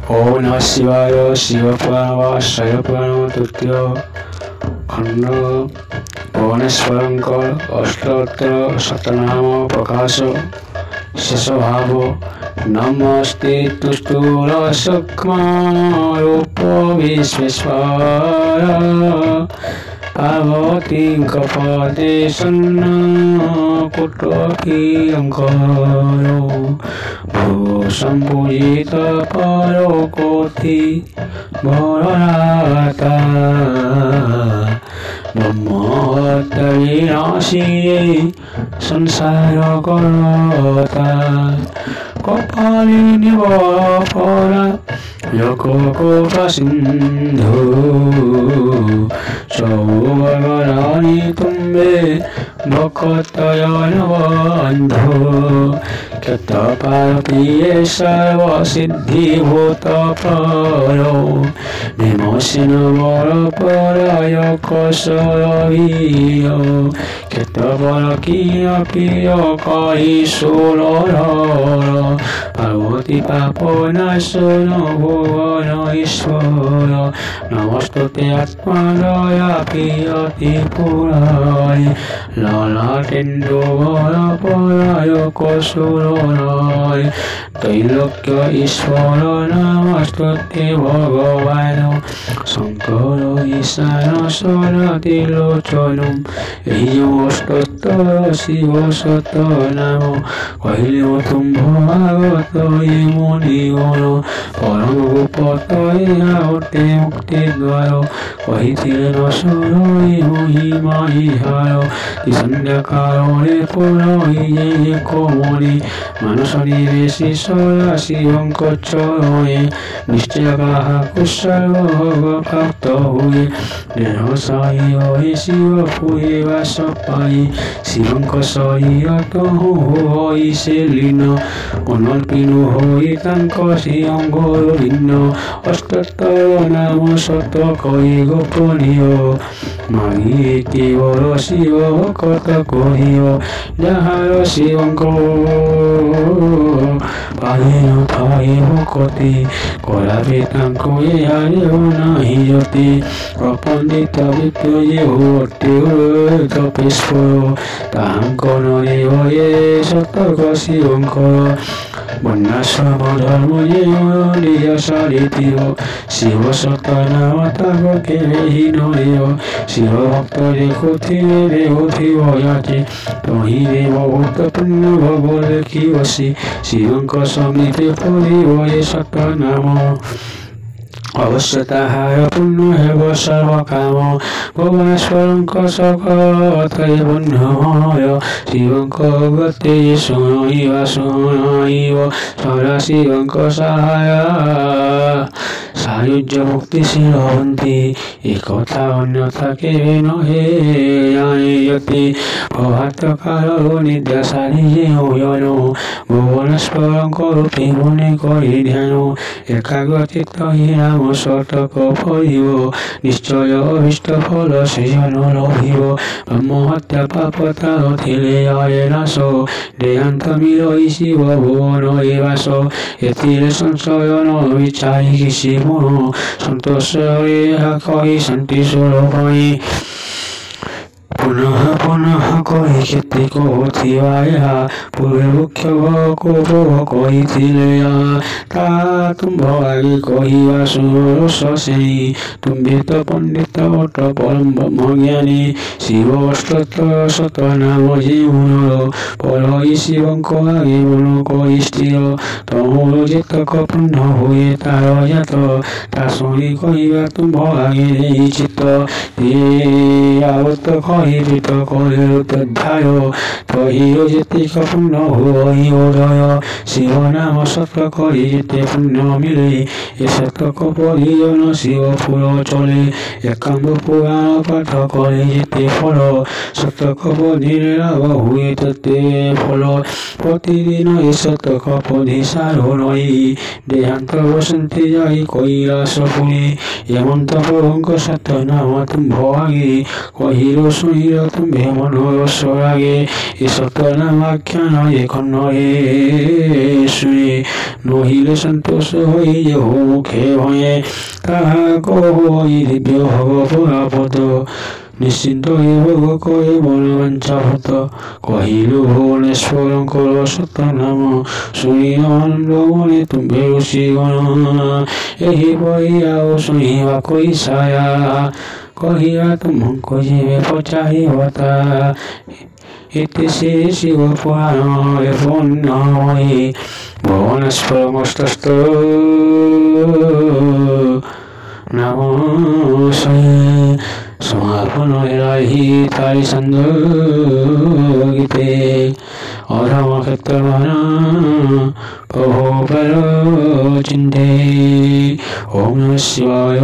ओम नमः शिवाय। शिवपुराण व शैवपुराण तृतीय खंड भुवनेश्वरंकर अष्टोत्तर शतनाम प्रकाश शेष भाव नमस्ते तुष्टुर सूक्ष्म रूप विश्वेश्वर पार्वती कपदे सन्न कुटकीयंकरो भूसंपूजित परोकोटि भरनाता ब्रह्मविनाशी संसार करता कपालिनी वरपरा लोकोपा सिंधु सौवर्गरानी तुम्बे भक्तयन बंधु कृतपारपीये सर्वसिद्धिभूत परो विमोचन वरपराय कसरवीय कृतपरकीय कईशोर पार्वती पापनाशन भुवन ईश्वर नमस्तुते आत्मदया प्रियति पुराय ललाटेन्दु वरपराय कसुराय त्रैलोक्य ईश्वर नमस्तुते भगवान शंकर ईशान सरतिलोचनम अष्टोत्तर शिव शतनाम कहले तुम भागवत ये मुनिगण परम गोपतये आवते मुक्ति द्वार कहिथिले न सुरये महिमा इहार संध्या काले पुरये कोमणि मानस निवेशी सदा शिवंक चरणे निश्चय काहाकु सर्वभोग प्राप्त हुए देह साई शिव पुए वास पाई शिवंक शरीर तहु होई से लीन अनर्पिनु होई तांक श्रीअंगर भिन्न अष्टोत्तर नाम शत कई गोपनीय मागी केवल शिव कथ कहिय जाहार शिवंक पाहिन थाई भक्ति कराबे तांको एहारे नाही जति अपंडित विप्रे होते तपेश्वर तांकर ये सतर्क शिवंकर वर्णाश्रम धर्म ये निज सारिथिव शिव सतनाम ताक केहि नरिव शिव भक्त देखुथिवे देहुथिव याति तहि देव भक्त पुण्य भोग लेखि बसी शिवंक समीपे पड़िव ये सतनाम अवश्य ताहार पुण्य हेब सर्वकाम भुवनेश्वरंक सकथये पुण्यमय शिवंक गते शुणैव सदा शिवंक सहाय सायुज्य मुक्तिशील हन्ति एकथा अन्यथा केवे नहे यति प्रभात काल निद्रा सारी जेयन भुवनेश्वरंक रूपी मने करि ध्यान एकाग्र चित्त हि नाम शतक फलिब निश्चय अभीष्ट फल सृजन लभिब ब्रह्महत्या पाप तार थिले आए नाश देहांत मिलई शिव भुवन वास एथिरे संशय न विचारी किसी मन संतोष कही शांति स्वरूप पुनः पुनः कही केते कहुथिबा पूर्वे मुख्य भोग कहिथिले ता तुम्भ आगे कहिबा सुर ससेई तुम्भे तो पंडित अट परम ब्रह्मज्ञानी शिव अष्टोत्तर शतनाम जीवन परई शिवंक आगे मन कहि स्थिर तमोर जेतक पुण्य हुए तार जात ता शुणी कहिबा तुम्भ आगे देई चित्त आवत कहि वित करे तद्धाय तहिरो जेतिक पुण्य होई उदय शिव नाम सत करि जेते पुण्य मिले ए शतक परिजन शिव फूल चले एकांग पुराण पाठ करे जेते फल शतक पढ़िले लाभ हुए तते फल प्रतिदिन ए शतक पढ़ि सारो नई देहांत बसंती जाई कैलासपुरी हेमंत प्रभुंक शतनाम तुम्भ आगे कहिरो शुणिर तुम्भे मनोरस आगे ଏ ସତ ନାମାଖ୍ୟାନ ଏ ଖଣ୍ଡେ ଶୁଣେ ନହିଲେ ସନ୍ତୋଷ ହୋଇ ଯେହୁ ମୁଖେ ଭୟେ ତାହା କହି ଦିବ୍ୟ ଭବ ପରାପଦ ନିଶ୍ଚିନ୍ତ ଏ ଭୋଗ କହେ ମନବାଞ୍ଛାଭୂତ କହିଲୁ ଭୁବନେଶ୍ୱରଙ୍କର ସତ ନାମ ଶୁଣି ଆନନ୍ଦ ମନେ ତୁମ୍ଭେ ଋଷିଗଣ ଏହିପରି ଆଉ ଶୁଣିବାକୁ ଇଚ୍ଛା କହିବା ତୁମକୁ ଯିବେ ପଚାରିବ ତା ଏତେ ସେ ଶିବ ପୁରାଣରେ ବର୍ଣ୍ଣମୟୀ ଭୁବନେଶ୍ୱରମସ୍ତସ୍ଥ ନାମ ସମାପନ ରାହି ତାରି ସନ୍ଦ ଗୀତେ ଅଧମ କ୍ଷେତ୍ରମାନ ପ୍ରଭୁ ପର ଚିନ୍ତେ ଓಂ ନମଃ ଶିବାୟ।